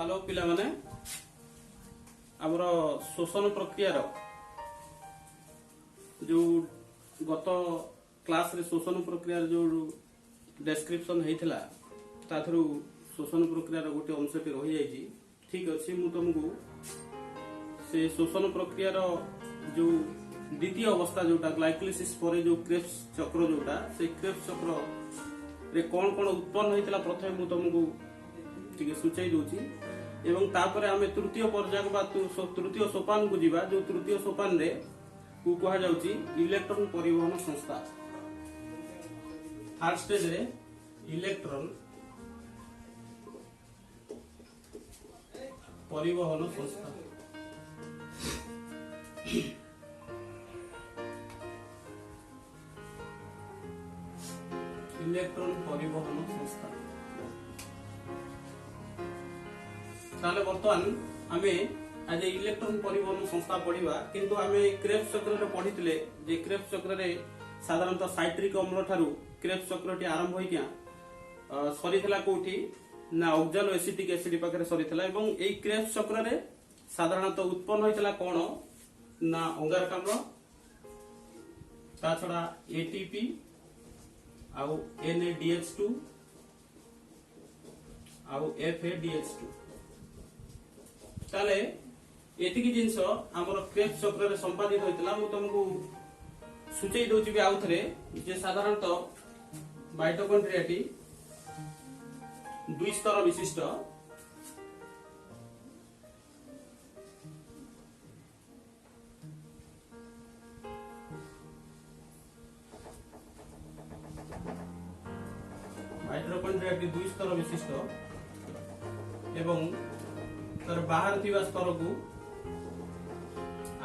Hello पिला माने आमर शोषण प्रक्रियार जो गत क्लास रे शोषण प्रक्रियार जो डेस्क्रिप्शन होता ताथरू शोषण प्रक्रियार गोटे अंशटी रही जाइए। ठीक अच्छे मु तुमको से शोषण प्रक्रियार जो द्वितीय अवस्था जोटा ग्लाइकोलिसिस पर जो क्रेब्स चक्र जोटा से क्रेब्स चक्र रे कौन कौन उत्पन्न होता प्रथम मु तुमको टिके सूचाई दूची एवं तापर आमे तृतीय पर्याय बा तृतीय सोपान को जीवा जो तृतीय सोपान रे को कहा जाउची इलेक्ट्रॉन परिवहन संस्था। थर्ड स्टेज रे इलेक्ट्रॉन परिवहन संस्था। इलेक्ट्रॉन परिवहन संस्था ताले बर्तमान आमे आज इलेक्ट्रॉन परिवहन संस्था पढ़िबा किंतु आमे क्रेब्स चक्र रे पढ़ितले जे क्रेब्स चक्र रे साधारणतः साइट्रिक अम्ल ठारू क्रेब्स चक्रटी आरंभ होई क्या सरीथला कोठी ना ऑक्सैलो एसिटिक एसिड पाखरे सरीथला एवं एई क्रेब्स चक्र रे साधारणतः उत्पन्न होइतला कोन ना अंगारकाम्ल ता छडा एटीपी आउ NADH2 आउ FADH2 ताले एतिकी जिंस हमर क्रेब्स चक्र रे संपादित होइतला मु तुमको सूचई दोची बि आउथरे जे साधारणतः माइटोकॉन्ड्रियाटी दुई स्तर विशिष्ट माइटोकॉन्ड्रियाटी दुई स्तर विशिष्ट एवं तर बाहर थिबा स्तर को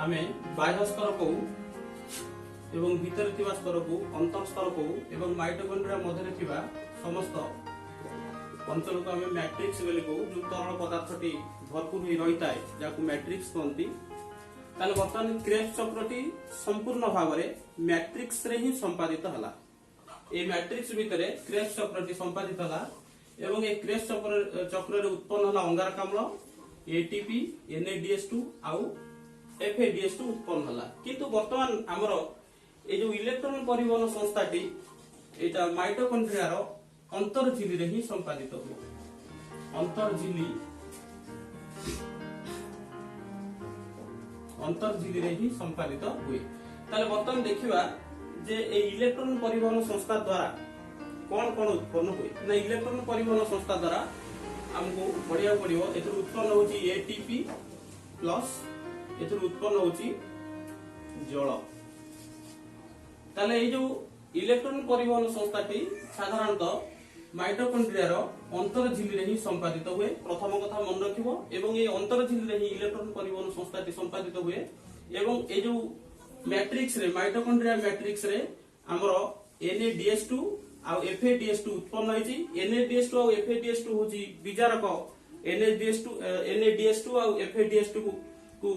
आमे बाह्य स्तर को एवं भीतर थिबा स्तर को अंतर स्तर को एवं माइटोकॉन्ड्रिया मध्य थिबा समस्त अंचल को आमे मैट्रिक्स बोली को जो तरल पदार्थटी भरपूर होई रहिता है जाको मैट्रिक्स कहंती। ताले वर्तमान क्रेब्स चक्रटी संपूर्ण भाव रे मैट्रिक्स रे ही संपादित हला। ए मैट्रिक्स भितरे क्रेब्स चक्रटी संपादित हला एवं ए क्रेब्स चक्र रे उत्पन्न हला अंगारकाम्ल एटीपी NADH2 आउ FADH2 उत्पन्न हला। किंतु वर्तमान हमर ए जो इलेक्ट्रॉन परिवहन संस्थाटी एटा माइटोकॉन्ड्रिया रो अंतरझिली रे ही संपादित हो अंतरझिली रे ही संपादित हुए। ताले वर्तमान देखिबा जे ए इलेक्ट्रॉन परिवहन संस्था द्वारा कौन कौन उत्पन्न हुए ना इलेक्ट्रॉन परिवहन संस्था द्वारा हमको बढ़िया पड़ियो एथुर उत्पन्न होची एटीपी प्लस एथुर उत्पन्न होची जल। ताले ए जो इलेक्ट्रॉन परिवहन संस्थाटी साधारणतः माइटोकॉन्ड्रिया रो अंतरझिली रे ही संपादित हुए। प्रथम कथा मन रखिबो एवं ए अंतरझिली रे ही इलेक्ट्रॉन परिवहन संस्थाटी संपादित हुए एवं ए जो मैट्रिक्स रे माइटोकॉन्ड्रिया मैट्रिक्स रे हमरो NADH2 आउ FADH2 उत्पन्न होईची। NADH2 आउ FADH2 होची विजारक NADH2 आउ FADH2 को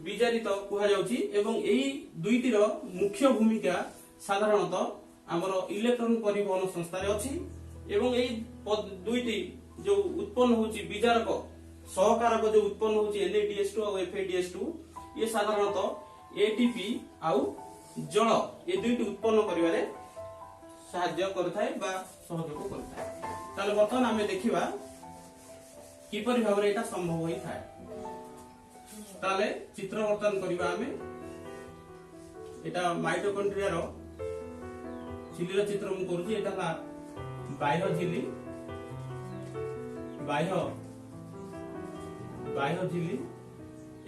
विजारित कुहा जाउची एवं एही दुईटीर मुख्य भूमिका साधारणतः हमर इलेक्ट्रॉन परिवहन संस्था रे अछि एवं एही दुईटी जो उत्पन्न होची विजारक सहकारक जो उत्पन्न होची NADH2 आउ FADH2 ये साधारणतः ATP आउ जल ए दुईटी उत्पन्न करिवारे साहाय्य करथाय बा सहयोग करथाय। ताले वर्तमान आमे देखिबा किपरि भाबरे एटा संभव होई थाय। ताले चित्र वर्तन करिबा आमे एटा माइटोकॉन्ड्रिया रो झिली रो चित्र मु करूची। एटा ला बाह्य झिली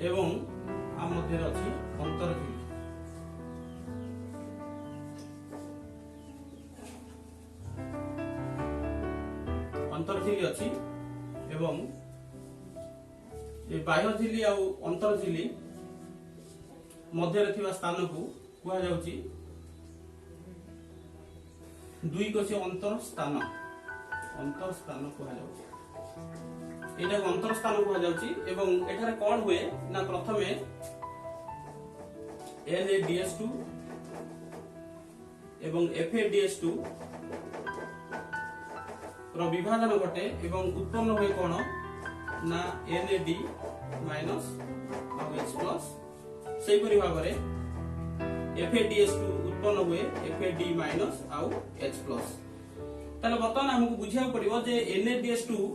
एवं आ मध्ये अछि अंतर झिली। अंतरझिली अछि एवं ए बाह्य झिली आ अंतरझिली मध्य रे थिबा स्थान को कुहा जाउची दुई कोशी अंतर स्थान कुहा जाउची। एटा अंतर स्थान कुहा जाउची एवं एठारे कोन हुए ना प्रथमे NADH2 एवं FADH2 विभाजन घटे एवं उत्पन्न हुए कौन ना NAD माइनस और H प्लस सही परि भाबरे FADH2 उत्पन्न हुए FAD माइनस और H प्लस ताले बर्तमान हमको बुझिया पड़िबो जे NADH2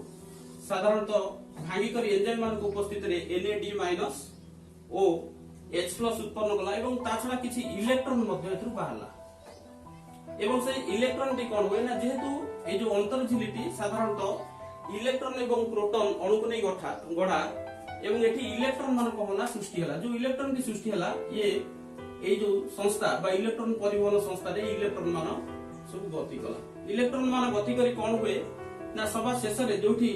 साधारणतः भांगी कर एंजाइम मान उपस्थित रे NAD minus O H plus उत्पन्न कला एवं ता छडा किछि इलेक्ट्रॉन मध्ये एथु बाहरला एवं से इलेक्ट्रॉन टी कोन होय ना जेहेतु ए जो अंतर झिलिटी साधारणतः इलेक्ट्रॉन एवं प्रोटॉन अणु को नै गढ़ा एवं एठी इलेक्ट्रॉन मान कोना सृष्टि हला जो इलेक्ट्रॉन की सृष्टि हला ये ए जो संस्था बा इलेक्ट्रॉन परिवहन संस्था रे इलेक्ट्रॉन मान सब गति कला इलेक्ट्रॉन मान गति करी कोन हुए ना सभा शेष रे जोठी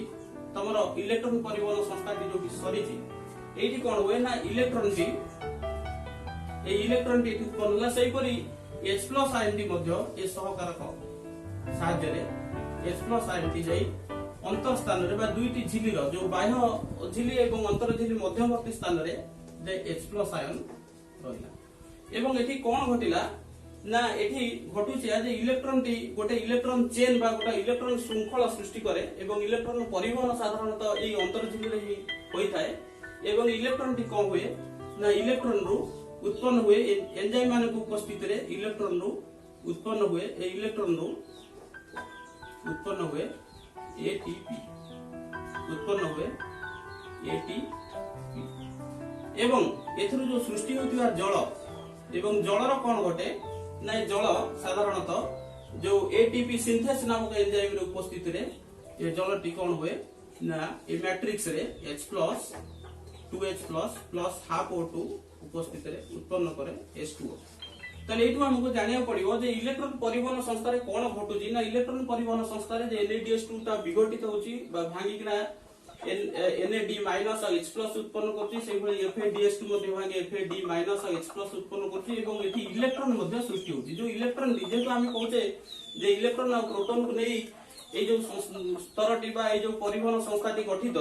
तमरो इलेक्ट्रॉन परिवहन संस्था की जोठी सरीची एठी कोन हुए ना इलेक्ट्रॉन टी उत्पन्न होला सही परी H प्लस आयन टी मध्य ए सहकारक साहाय्य रे H प्लस आयन टी जाई अंतर स्थान रे बा दुईटी झिली रो जो बाह्य झिली एवं अंतर झिली मध्यवर्ती स्थान रे जे H प्लस आयन रहिला एवं एठी कोन घटिला ना एठी घटुची जे इलेक्ट्रॉन टी गोटे इलेक्ट्रॉन चेन बा गोटे इलेक्ट्रॉन श्रृंखला सृष्टि करे एवं इलेक्ट्रॉन परिवहन साधारणतः एई अंतर झिली रे ही होई थाए एवं इलेक्ट्रॉन टी कोन हुए ना इलेक्ट्रॉन रु उत्पन्न हुए एंजाइम मान को उपस्थित रे इलेक्ट्रॉन रु उत्पन्न हुए ए इलेक्ट्रॉन रु उत्पन्न हुए ATP उत्पन्न हुए ATP एवं एथरु जो सृष्टि होतिबा जल एवं जलर कोन घटे ना जल साधारणतः जो ATP सिंथेस नामक एंजाइम रे उपस्थित रे ये जल टी कोन हुए ना ए मैट्रिक्स रे H plus 2H plus plus half O2 उपस्थित रे उत्पन्न करे H2O ताले एठु हमको जानिया पड़िबो जे इलेक्ट्रॉन परिवहन संस्था रे कोन घटुची ना इलेक्ट्रॉन परिवहन संस्था रे जे NADH2 ता विघटित होची बा भांगी किना NAD माइनस और H प्लस उत्पन्न करची सेहि भली FADH2 मध्ये भांगे FAD माइनस और H प्लस उत्पन्न करची एवं एठी इलेक्ट्रॉन मध्ये सृष्टि होची जो इलेक्ट्रॉन जेतु हम कहूचे जे इलेक्ट्रॉन और प्रोटॉन को नै ए जो स्तरटी बा ए जो परिवहन संस्थाटी गठित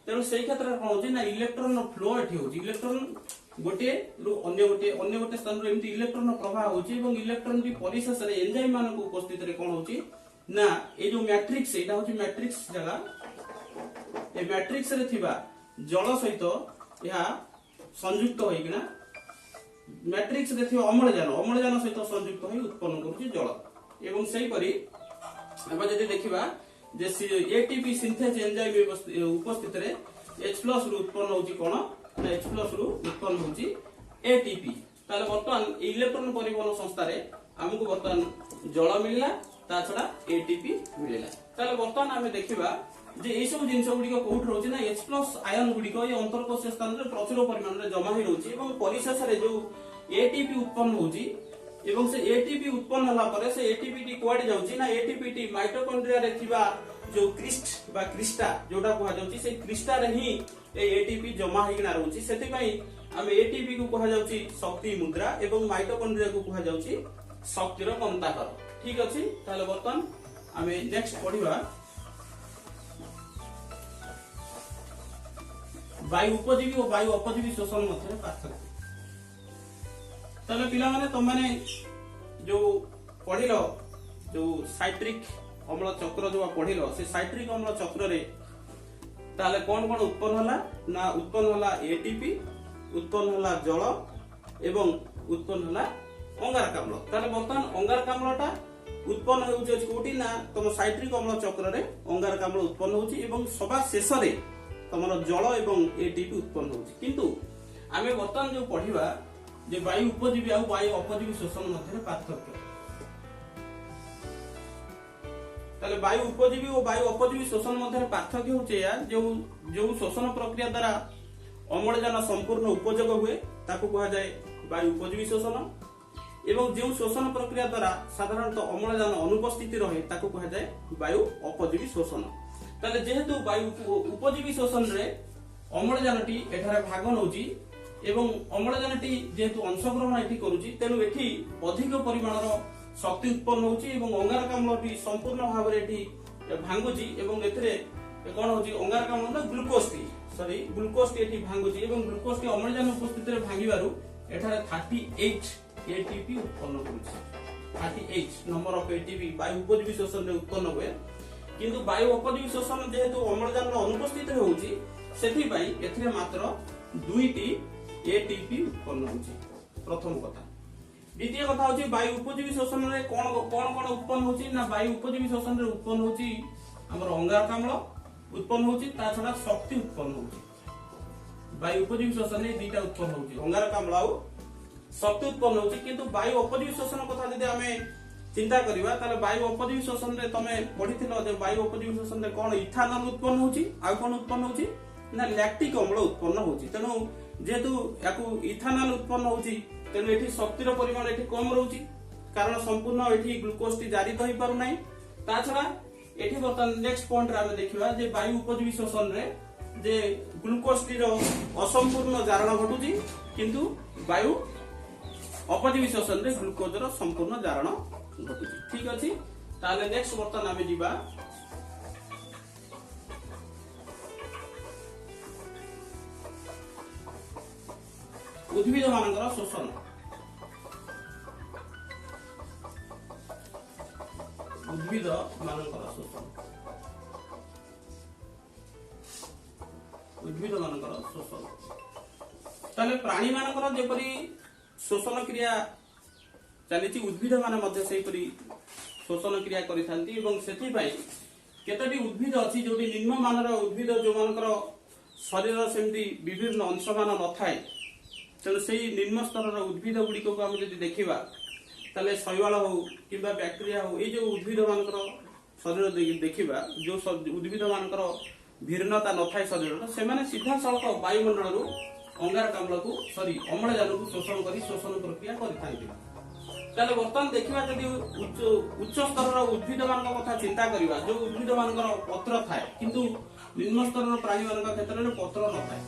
तेणु से क्षेत्र में कौन होची ना इलेक्ट्रॉन फ्लो एठी होची इलेक्ट्रॉन गोटे रु अन्य गोटे स्थान रे एमती इलेक्ट्रॉन प्रवाह होची एवं इलेक्ट्रॉन की परिशेष रे एंजाइम मान को उपस्थित रे कोन होची ना ए जो मैट्रिक्स एटा होची मैट्रिक्स जगह ए मैट्रिक्स रे थिबा जल सहित या संयुक्त होई किना मैट्रिक्स रे थिबा अम्लजान सहित संयुक्त होई उत्पन्न करूची जल एवं सेही परी अब जदि देखिबा जे ATP सिंथेस एंजाइम उपस्थित रे H प्लस रु उत्पन्न होची कोन ना H प्लस रु उत्पन्न होची ATP ताले वर्तमान इलेक्ट्रॉन परिवहन संस्था रे हमको वर्तमान जल मिलला ता छडा ATP मिलला ताले वर्तमान हमें देखिबा जे ए सब जिंस गुडी को कोठ रहउची ना H प्लस आयन गुडी को ये अंतरकोशीय स्थान रे प्रचुर परिमाण रे जमा होई रहउची एवं परिशेष रे जो ATP उत्पन्न होची एवं से ATP उत्पन्न होला परे से ATP टी कोआडी जाउची ना ATP टी माइटोकॉन्ड्रिया रे थिबा जो क्रिस्ट बा क्रिस्टा जोडा कोहा जाउची से क्रिस्टा रे ही ए ATP जमा हेगिना रहउची सेति पई हम ATP को कोहा जाउची शक्ति मुद्रा एवं माइटोकॉन्ड्रिया को कोहा जाउची शक्तिर कंताकर ठीक अछि ताले वर्तमान हमें नेक्स्ट पढिबा वायु उपजीवी और वायु अपजीवी शोषण मध्य पार्थक्य ताले पिला माने तुम माने जो पढिलो जो साइट्रिक अम्ल चक्र जो पढिलो से साइट्रिक अम्ल चक्र रे ताले कोन कोन उत्पन्न होला ना उत्पन्न होला ATP उत्पन्न होला जल एवं उत्पन्न होला अंगारकाम्ल ताले वर्तमान अंगारकाम्लटा उत्पन्न होउछ कोठी ना तुम साइट्रिक अम्ल चक्र रे अंगारकाम्ल उत्पन्न होउची एवं सभा शेष रे तमरो जल एवं ATP उत्पन्न होउची किंतु आमे वर्तमान जो पढिबा जे वायु उपजीवी और वायु अपजीवी शोषण मध्य पार्थक्य ताले वायु उपजीवी और वायु अपजीवी शोषण मध्य पार्थक्य होचे या जो शोषण प्रक्रिया द्वारा अम्लजान संपूर्ण उपयोग हुए ताको कहा जाए वायु उपजीवी शोषण एवं जो शोषण प्रक्रिया द्वारा साधारणतः अम्लजान अनुपस्थित रहे ताको कहा जाए वायु अपजीवी शोषण ताले जेहेतु वायु उपजीवी शोषण रे अम्लजानटी एठारे भाग नउची एवं अम्लजानटी जेहेतु अंशग्रहण एठी करूची तेनु एठी अधिक परिमाणर शक्ति उत्पन्न होची एवं अंगारकाम्लटी संपूर्ण भाव रे एठी भांगुची एवं एथरे कोन होची अंगारकाम्ल ना ग्लूकोज एठी भांगुची एवं ग्लूकोज टी अम्लजान उपस्थित रे भांगिबारु एठारे 38 ATP उत्पन्न करूची 38 नंबर ऑफ ATP वायु उपजीवी शोषण रे उत्पन्न हुए किंतु वायु उपजीवी शोषण जेहेतु अम्लजान अनुपस्थित होउची सेथि पई एथिरे मात्र 2टी एटीपी उत्पन्न होउची प्रथम कथा। द्वितीय कथा होची वायु उपजीवी शोषण रे कोन कोन उत्पन्न होउची ना वायु उपजीवी शोषण रे उत्पन्न होउची हमर अंगारकाम्ल उत्पन्न होउची ता छडा शक्ति उत्पन्न होउची। वायु उपजीवी शोषण रे दुईटा उत्पन्न होउची अंगारकाम्ल आ शक्ति उत्पन्न होउची किंतु वायु उपजीवी शोषण कथा जदि हमें चिंता करिबा ताले वायु उपजीवी शोषण रे तमे पढिथिलो जे वायु उपजीवी शोषण रे कोन इथानल उत्पन्न होउची आ कोन उत्पन्न होउची ना लैक्टिक अम्ल उत्पन्न होउची। तेनु जेतु याकू इथानल उत्पन्न होउची तेनु एठी शक्तिर परिमाण एठी कम रहउची कारण संपूर्ण एठी ग्लूकोज टी जारी होई पारु नै। ता छडा एठी बर्तन नेक्स्ट पॉइंट रे हम देखिबा जे वायु उपजीवी शोषण रे जे ग्लूकोज टी रो असंपूर्ण जारण घटुची किंतु वायु उपजीवी शोषण रे ग्लूकोज रो संपूर्ण जारण घटुची। ठीक अछि ताले नेक्स्ट बर्तन आमे जिबा उद्भिद मानकर शोषण। उद्भिद मानकर शोषण उद्भिद मानकर शोषण ताले प्राणी मानकर जेपरी शोषण क्रिया चली उद्भिद मान से शोषण क्रिया करिथांती एवं सेथि पई केतोटी उद्भिद अछि जोटी निम्न मानर उद्भिद जो मानकर शरीर सेमती विभिन्न अंश मान न थाए तेणु से निम्न स्तर उद्भिद गुड़िक को आम जब देखा ताले शैवाल हो कि बैक्टेरिया हो ये जो उद्भिद मानकर शरीर देखा जो उद्भिद मानकर भिन्नता न थाए शरीर से सीधा सड़क वायुमंडल अंगारकाम्ल को सॉरी अम्लजान को शोषण कर शोषण प्रक्रिया करें। बर्तमान देखा जदि उच्च स्तर उद्भिद मान कथा चिंता करवा जो उद्भिद मान पत्र थाए किंतु निम्न स्तर प्राणी मान क्षेत्र में पत्र न थाए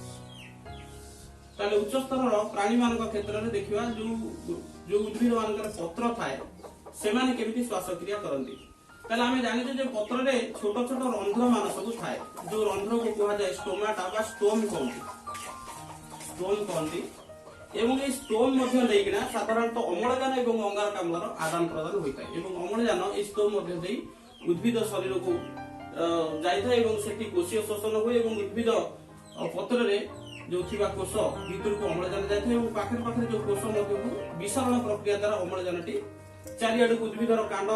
उच्च स्तर प्राणी मान क्षेत्र में देखा जो उद्भिद मान पत्र थाए से केमिति श्वास क्रिया करती आम जाने पत्र में छोट छोट रंध्र मान सब थाए जो रंध्र को कहुए स्टोमाटा बा स्टोम कहती एवं ये स्टोम लेकिना साधारणतः अम्लजान और अंगारकाम्लर आदान प्रदान होता है एवं अम्लजान ये स्टोम उद्भिद शरीर को जाए से कोशीय शोषण हुए उद्भिद पत्र जो थिबा कोष भीतर को अम्लजान जाए पाखे पाखे जो कोष विसरण प्रक्रिया द्वारा अम्लजान चारिआड़ उद्भिदर कांड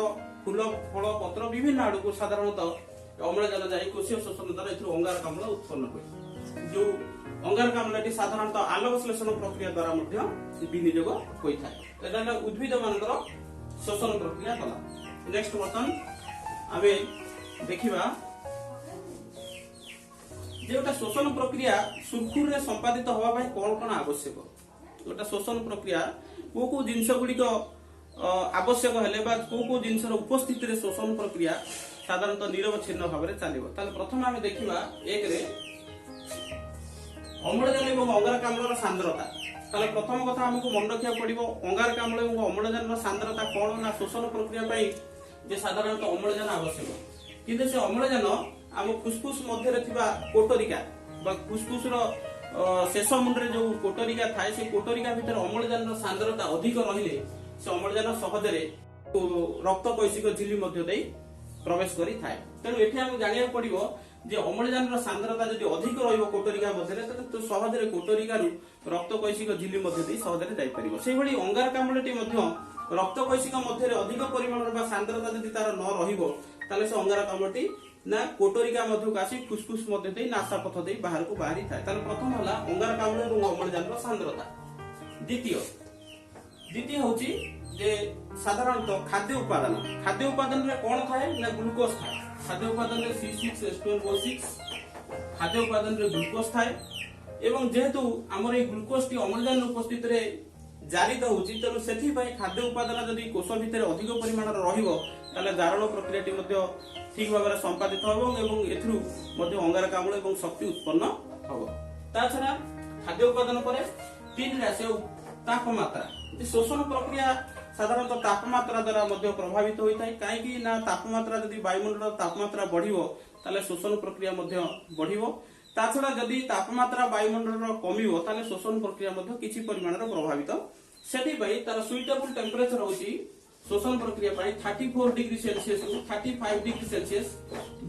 फूल फल पत्र विभिन्न आड़ को साधारणतः अम्लजान जाए कोशीय शोषण द्वारा अंगारकाम्ल उत्पन्न हुए जो अंगारकाम्ल साधारणतः आलोकश्लेषण प्रक्रिया द्वारा विनियोग होता है उद्भिद मानकर शोषण प्रक्रिया कला। नेक्स्ट बर्तन आम देखा गोटे शोषण प्रक्रिया सुरखुर संपादित होगापाई कौन कौन आवश्यक गोटे शोषण प्रक्रिया को जिनस गुड़िक आवश्यक है को जिनस उपस्थित शोषण प्रक्रिया साधारणतः निरवच्छिन्न भाव में चलो प्रथम आम देखा एक अम्लजान और अंगारकाम्लर सांद्रता प्रथम कथा आमको मन रखा पड़ो अंगारकाम्ल और अम्लजान सांद्रता कौन ना शोषण प्रक्रिया साधारणतः अम्लजान आवश्यक किंतु से अम्लजान आम फुसफुस मध्य कोटरिका फुसफुस शेष मुंडे जो कोटरिका थाए से कोटरिका भितर अम्लजान सांद्रता अधिक रहिले से अम्लजान सहजरे रक्त कैशिक झिल्ली मध्य प्रवेश करी थाए तेणु एठी आम जानिया पड़िबो जे अम्लजान सांद्रता जदि अधिक रहिबो कोटरिका मध्य तो सहजरे कोटरिका रक्त कैशिक झिल्ली मध्य सहजरे जाई परिबो से भली अंगारकाम्लटी मध्य रक्त कैशिक मध्य अधिक परिमाण सांद्रता जदि तार न रहिबो ताले से अंगारकाम्लटी ना कोटरिका मध्य आसी फुसफुस मध्य नासापथ दे बाहर को बाहरी थाए प्रथम हला अंगारकाम्ल और अम्लजान सांद्रता। द्वितीय होची जे साधारणतः खाद्य उपादान रे कौन थाए ना ग्लूकोज थाए खाद्य उपादान रे C6H12O6 खाद्य उपादान रे ग्लूकोज थाए एवं जेहेतु हमर ए ग्लूकोज टी अम्लजान उपस्थित रे जारी होउची तेनु सेथि पई खाद्य उपादान जदि कोष भितर अधिक परिमाण रहिबो ताले जारण प्रक्रिया टी मध्ये ठीक भाव में संपादित होबो एवं एथरु मध्ये अंगारकाम्ल एवं शक्ति उत्पन्न होबो। ता छडा खाद्य उपादान परे तीन राशि तापमात्रा शोषण प्रक्रिया साधारणतः तापमात्रा द्वारा प्रभावित होता है कहीं ना तापमात्रा जदि वायुमंडल तापमात्रा बढ़िबो ताले शोषण प्रक्रिया बढ़िबो ता छड़ा जदि तापमात्रा वायुमंडल कमिबो ताले शोषण प्रक्रिया किछि परिमाण प्रभावित सेति पई तार सुइटेबल टेम्परेचर होची शोषण प्रक्रिया 34 डिग्री सेल्सियस रु 35 डिग्री सेल्सियस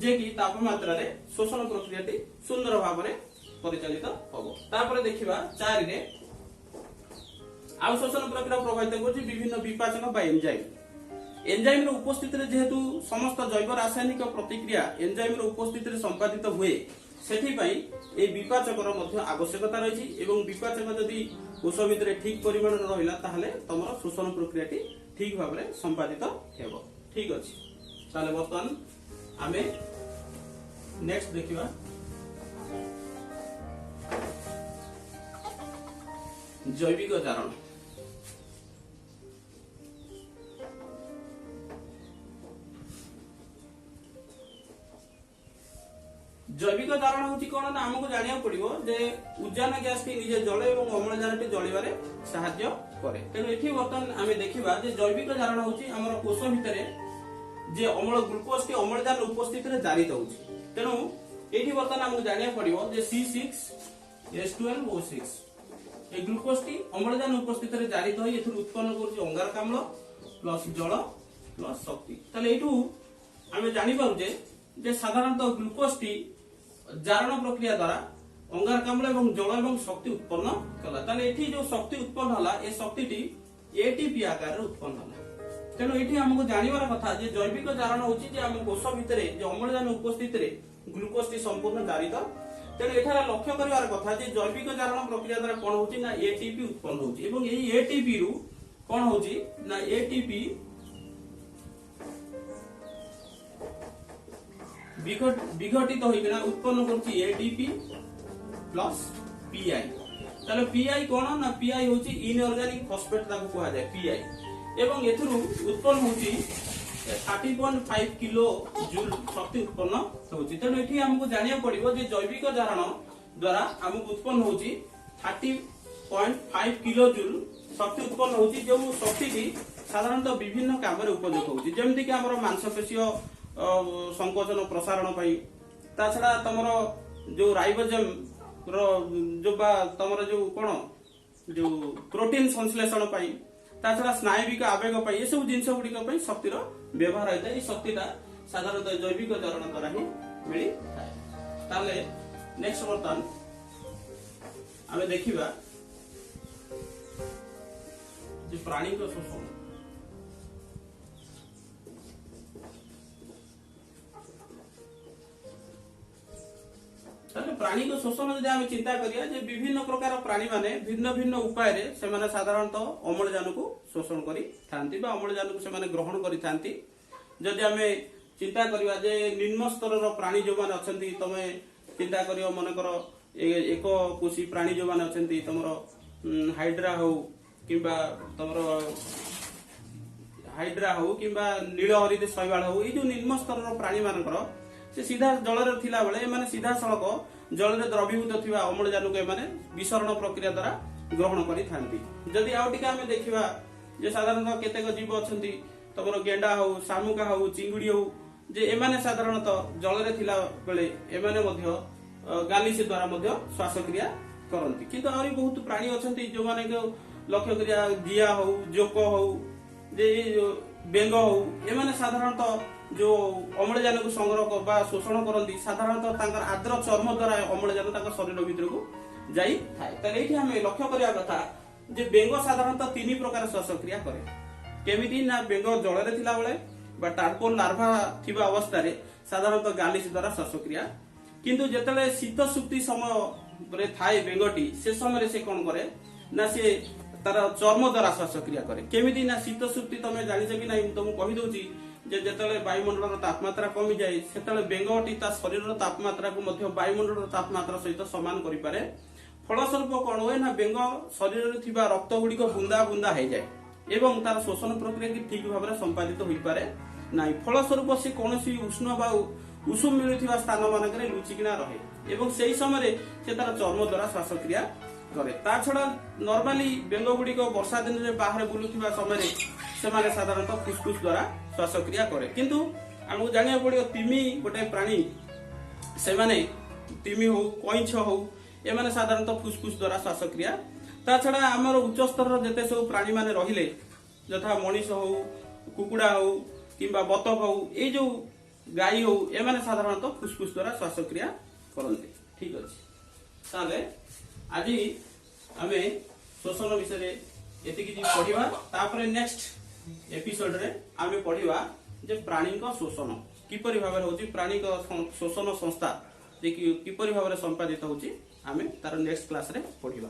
जे कि तापमात्रा रे शोषण प्रक्रिया टी सुंदर भाव में परिचालित होबो। तापर देखिबा 4 रे आउ शोषण प्रक्रिया प्रभावित करछि विभिन्न विपाचक बा एंजाइम रो उपस्थिति रे जेहेतु समस्त जैव रासायनिक प्रतिक्रिया एंजाइम रो उपस्थिति रे संपादित हुए सेठी पई ए विपाचक रो मध्य आवश्यकता रहिछि एवं विपाचक जदि कोष भितर ठीक परिमाण रे रहिला ताहले तमरो शोषण प्रक्रिया टी ठीक भाव में संपादित हेबो। ठीक अछि ताले वर्तमान आमे नेक्स्ट देखिबा जैविक जारण। जैविक जारण होची कोन ना हमको जानिया पड़िबो जे उद्यान गैस टी निजे जळे एवं अम्लजान टी जळिबारे सहाय्य करे। तेनु एठी वर्तमान आमे देखिबा जे जैविक जारण होची हमर कोष भितरे जे अम्ल ग्लूकोज टी अम्लजान उपस्थिति रे जारित होची। तेनु एठी वर्तमान हमको जानिया पड़िबो जे C6H12O6 ए ग्लूकोज टी अम्लजान उपस्थिति रे जारित होई एथु उत्पन्न करछि अंगारकाम्ल प्लस जल प्लस शक्ति। तले एठू आमे जानि पारु जे साधारणतः ग्लूकोज टी जारण प्रक्रिया द्वारा अंगारकाम्ल एवं जल एवं शक्ति उत्पन्न कला। ताले एठी जो शक्ति उत्पन्न होला ए शक्ति टी एटीपी आकार रे उत्पन्न होला। तेनु एठी हमको जानिबार कथा जे जैविक जारण होची जे हम कोष भितरे जे अम्लजान उपस्थिति रे ग्लूकोज टी संपूर्ण जारित। तेनु एठारा लक्ष्य करिवार कथा जे जैविक जारण प्रक्रिया द्वारा कोन होची ना एटीपी उत्पन्न होची एवं एही एटीपी रु कोन होची ना एटीपी विघटित होइकना उत्पन्न करछि एटीपी प्लस पीआई। ताले पीआई कोन ना पीआई होछि इनऑर्गेनिक फॉस्फेट ताको कहा जाय पीआई एवं एथुरु उत्पन्न होछि 30.5 किलो जूल शक्ति उत्पन्न होछि। तेनु एठी हमको जानिया पड़िबो जे जैविक जारण द्वारा हमको उत्पन्न होछि 30.5 किलो जूल शक्ति उत्पन्न होछि जो शक्ति की साधारणतः विभिन्न काम रे उपयोग होछि जेमति कि हमर मांसपेशीय संकोचन प्रसारण पाई ता छडा तमरो जो राइबोसोम रो जो बा तमरो जो कोन जो प्रोटीन संश्लेषण पाई ता छडा स्नायुविक आवेग पाई ए सब जिंस गुडी को पाई शक्ति रो व्यवहार होता है। शक्तिटा साधारणतः जैविक जारण द्वारा ही मिली थाए। ताले नेक्स्ट वर्तन आमे देखिबा जे प्राणी को शोषण। प्राणी को शोषण यदि आम चिंता करिया जे विभिन्न प्रकार प्राणी माने भिन्न भिन्न उपाय रे से माने साधारणतः अम्लजान को शोषण करी थांती बा अम्लजान को से माने ग्रहण करी थांती। जदि आमे चिंता करिया जे निम्न स्तर रो प्राणी जो माने अछंती तमे चिंता करियो मन करो एक कोशी प्राणी जो माने अछंती तमरो हाइड्रा हो किबा तमरो हाइड्रा हो किबा नीलहरित शैवाल हो ए जो निम्न स्तर रो प्राणी मानकर से सीधा जल रे थिला बेले माने सीधा सड़क जल रे द्रवीभूत थिबा अम्लजान को माने विसरण प्रक्रिया द्वारा ग्रहण करी थांती। जदि आउ टिका हमें देखिबा जे साधारणतः केतेक जीव अछंती तमरो गेंडा हो शामुका हो चिंगुडी हो जे एमाने साधारणतः जल रे थिला बेले एमाने मध्य गालिस द्वारा मध्य श्वासक्रिया करंती। किंतु आउरी बहुत प्राणी अछंती जो माने लक्ष्य करिया जिया हो जोक हो जे बेंग हो एमाने साधारणतः जो अम्लजान को संग्रह बा शोषण करती साधारणतः तांकर आर्द्र चर्म द्वारा अम्लजान तांकर शरीर भीतर को जाई थाए। ताले एठी हमें लक्ष्य करिया कथा जे बेंग साधारणतः तीन प्रकार श्वासक्रिया करे केमिति ना बेंग जल रे थिला बेले बा टाडपोल लार्भा थिबा अवस्था रे साधारणतः गालिस द्वारा श्वासक्रिया। किंतु जेतले शीत सुक्ति समय रे थाए बेंगटी से समय से कोन करे ना से तार चर्म द्वारा श्वासक्रिया करे केमिति ना शीत सुक्ति तमे जानि छ कि नै तुम कहि दोची जे जेतले वायुमंडल तापमात्रा कमी जाए सेतले बेंगटी ता शरीर तापमात्रा को मध्य वायुमंडल तापमात्रा सहित समान करि पारे। फलस्वरूप कोन होय ना बेंग शरीर रे थिबा रक्त गुडी को बुंदा बुंदा हे जाए एवं तार शोषण प्रक्रिया की ठीक भाव में संपादित होई पारे नाही। फलस्वरूप से कोनोसी उष्ण बा उषुम मिलुथिबा स्थान मानकरे लुचिकिना रहे एवं सेही समय से तार चर्म द्वारा श्वासक्रिया करे। ता छडा नॉर्मली बेंग गुडी को वर्षा दिन रे बाहर बुलुथिबा समय से माने साधारणतः फुसफुस द्वारा श्वासक्रिया करे। किंतु हमको जानिया पड़ियो तिमी गोटे प्राणी से माने तिमी हो कइछ हो ए माने साधारणतः फुसफुस द्वारा श्वासक्रिया। ता छडा हमर उच्च स्तर जते सब प्राणी माने रहिले यथा मनीष हो कुकुड़ा हो किंबा बतक हो ये जो गाई हो एमाने साधारणतः फुसफुस द्वारा श्वासक्रिया करते। ठीक अच्छे ताले आज आम श्वसन विषय ये पढ़ा तापर नेक्स्ट एपिसोड रे आम पढ़ा जे प्राणी शोषण किपरि भाव होची प्राणी शोषण संस्था जे किपरि भाव संपादित होची आम तार नेक्स्ट क्लास रे पढ़ा।